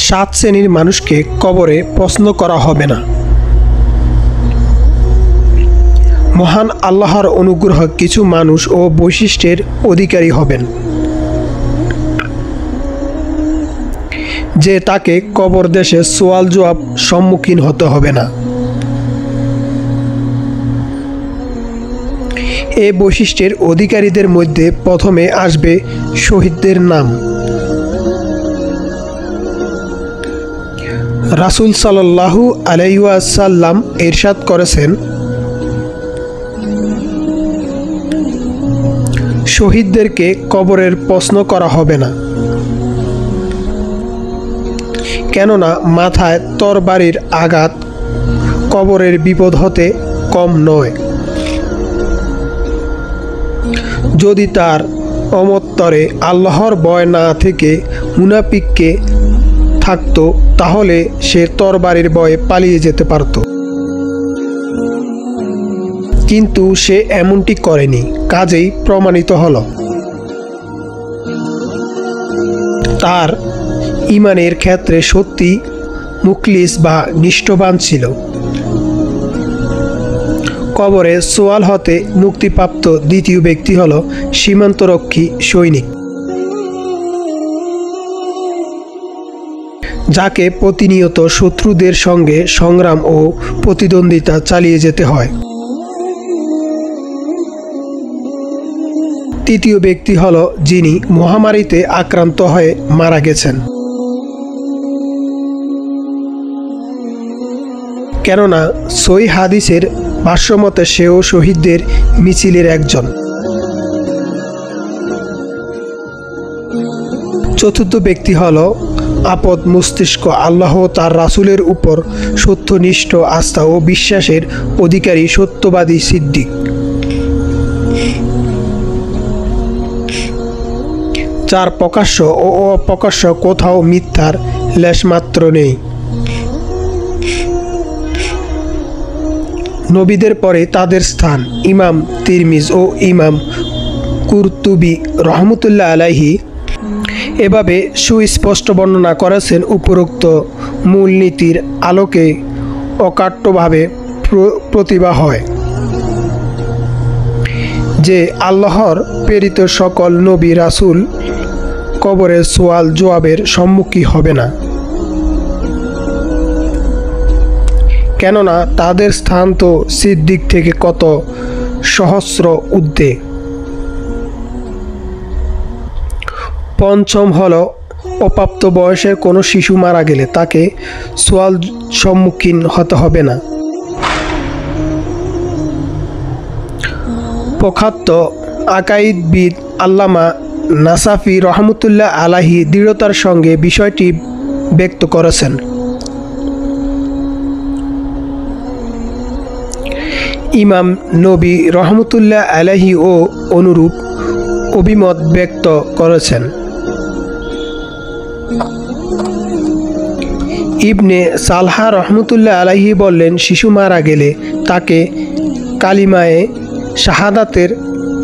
7 শ্রেণীর মানুষকে কবরে প্রশ্ন করা হবে না। মহান আল্লাহর অনুগ্রহ কিছু মানুষ ও বৈশিষ্ট্যের অধিকারী হবেন, যে তাকে কবর দেশে সওয়াল জবাব সম্মুখীন হতে হবে না। এই বৈশিষ্ট্যের অধিকারীদের মধ্যে প্রথমে আসবে শহীদদের নাম। রাসূল সাল্লাল্লাহু আলাইহি ওয়াসাল্লাম ইরশাদ করেছেন, শহীদদেরকে কবরের প্রশ্ন করা হবে না, কেননা মাথায় তরবারির আঘাত কবরের বিপদ হতে কম নয়। যদি তার অমত্তরে আল্লাহর ভয় না থেকে মুনাফিককে থাকতো, তাহলে সে তরবারির ভয়ে পালিয়ে যেতে পারত, কিন্তু সে এমনটি করেনি, কাজেই প্রমাণিত হলো তার ঈমানের ক্ষেত্রে সত্যি মুখলিস বা নিষ্ঠবান ছিল। কবরে সওয়াল হতে মুক্তিপ্রাপ্ত দ্বিতীয় ব্যক্তি হল সীমান্তরক্ষী সৈনিক, যাকে প্রতিনিয়ত শত্রুদের সঙ্গে সংগ্রাম ও প্রতিদ্বন্দ্বিতা চালিয়ে যেতে হয়। তৃতীয় ব্যক্তি হল যিনি মহামারীতে আক্রান্ত হয়ে মারা গেছেন, কেননা সহিহ হাদিসের ভাষ্যমতে সেও শহীদদের মিছিলের একজন। চতুর্থ ব্যক্তি হল আপদ মস্তিষ্ক আল্লাহ তার রাসূলের উপর সত্যনিষ্ঠ আস্থা ও বিশ্বাসের অধিকারী সত্যবাদী সিদ্দিক, যার প্রকাশ্য ও অপ্রকাশ্য কোথাও মিথ্যার লেশমাত্র নেই। নবীদের পরে তাদের স্থান ইমাম তিরমিজি ও ইমাম কুরতুবী রহমতুল্লাহ আলাইহি এভাবে সুস্পষ্ট বর্ণনা করেছেন। উপরোক্ত মূলনীতির আলোকে অকাট্যভাবে প্রতিভা হয় যে আল্লাহর প্রেরিত সকল নবী রাসূল কবরের সওয়াল জবাবের সম্মুখীন হবে না, কেননা তাদের স্থান তো সিদ্দিক থেকে কত সহস্র ঊর্ধ্বে। পঞ্চম হল অপ্রাপ্ত বয়সের কোনো শিশু মারা গেলে তাকে সওয়াল সম্মুখীন হতে হবে না। প্রখ্যাত আকাইদবিদ আল্লামা নাসাফি রহমতুল্লাহ আলাইহি দৃঢ়তার সঙ্গে বিষয়টি ব্যক্ত করেছেন। ইমাম নবী রহমতুল্লাহ আলাইহি ও অনুরূপ অভিমত ব্যক্ত করেছেন। ইবনে সালহা রহমতুল্লাহ আলাইহি বললেন, শিশু মারা গেলে তাকে কালিমায়ে শাহাদাতের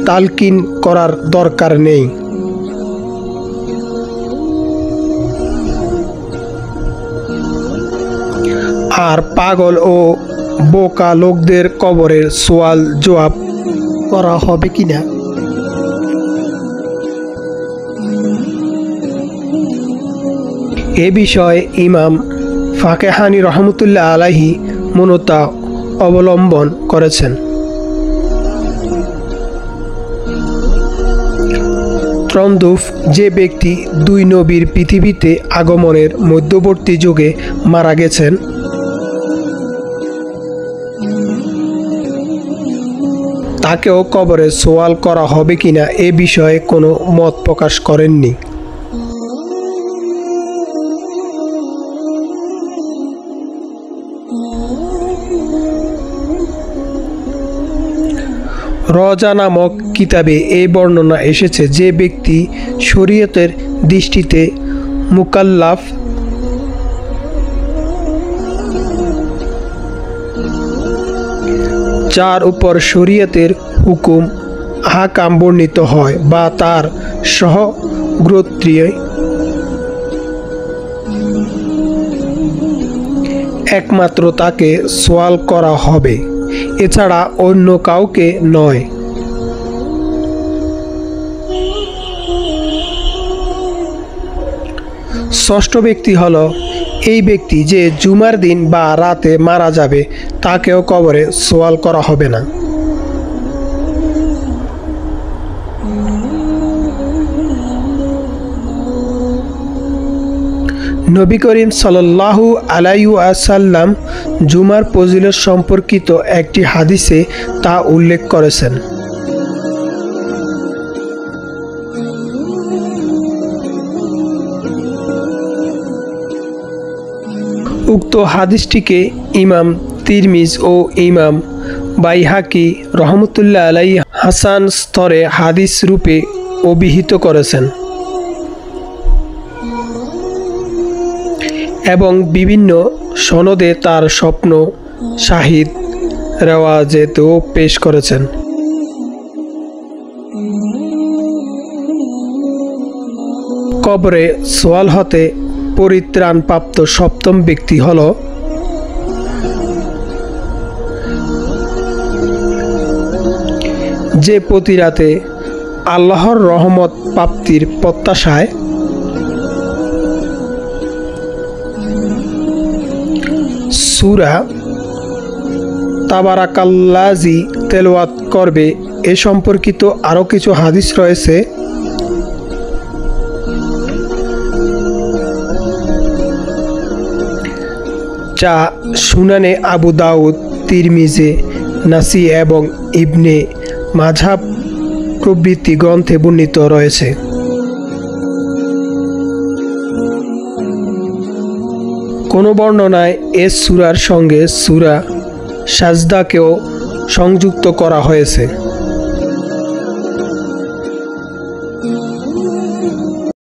তালকিন করার দরকার নেই। আর পাগল ও বোকা লোকদের কবরের সওয়াল জবাব করা হবে কিনা এ বিষয়ে ইমাম ফাকেহানি রহমতুল্লাহ আলাইহি মনতা অবলম্বন করেছেন। ত্রন্দুফ, যে ব্যক্তি দুই নবীর পৃথিবীতে আগমনের মধ্যবর্তী যুগে মারা গেছেন, তাকেও কবরে সওয়াল করা হবে কিনা এ বিষয়ে কোনো মত প্রকাশ করেননি। রজা নামক কিতাবে এই বর্ণনা এসেছে, যে ব্যক্তি শরীয়তের দৃষ্টিতে মুকাল্লাফ যার উপর শরীয়তের হুকুম আহকাম বর্ণিত হয় বা তার সহগোত্রীয় একমাত্র তাকে সোয়াল করা হবে, এছাড়া অন্য কাউকে নয়। ষষ্ঠ ব্যক্তি হলো এই ব্যক্তি যে জুমার দিন বা রাতে মারা যাবে, তাকেও কবরে সোয়াল করা হবে না। নবী করিম সাল্লাল্লাহু আলাইহি ওয়াসাল্লাম জুমার ফজিলত সম্পর্কিত একটি হাদিসে তা উল্লেখ করেছেন। উক্ত হাদিসটিকে ইমাম তিরমিজি ও ইমাম বাইহাকি রহমতুল্লাহ আলাইহি হাসান স্তরে হাদিস রূপে অভিহিত করেছেন এবং বিভিন্ন সনদে তার স্বপ্ন শাহিদ রেওয়ায়েতেও পেশ করেছেন। কবরে সোয়াল হতে পরিত্রাণপ্রাপ্ত সপ্তম ব্যক্তি হল যে প্রতি রাতে আল্লাহর রহমত প্রাপ্তির প্রত্যাশায় সূরা তাবারাকাল্লাযী তেলাওয়াত করবে। এ সম্পর্কিত আরও কিছু হাদিস রয়েছে। যা সুনানে আবু দাউদ, তিরমিজি, নাসি এবং ইবনে মাজাহ প্রভৃতি গ্রন্থে বর্ণিত রয়েছে। কোনো বর্ণনায় এ সূরার সঙ্গে সূরা সাজদাকেও সংযুক্ত করা হয়েছে।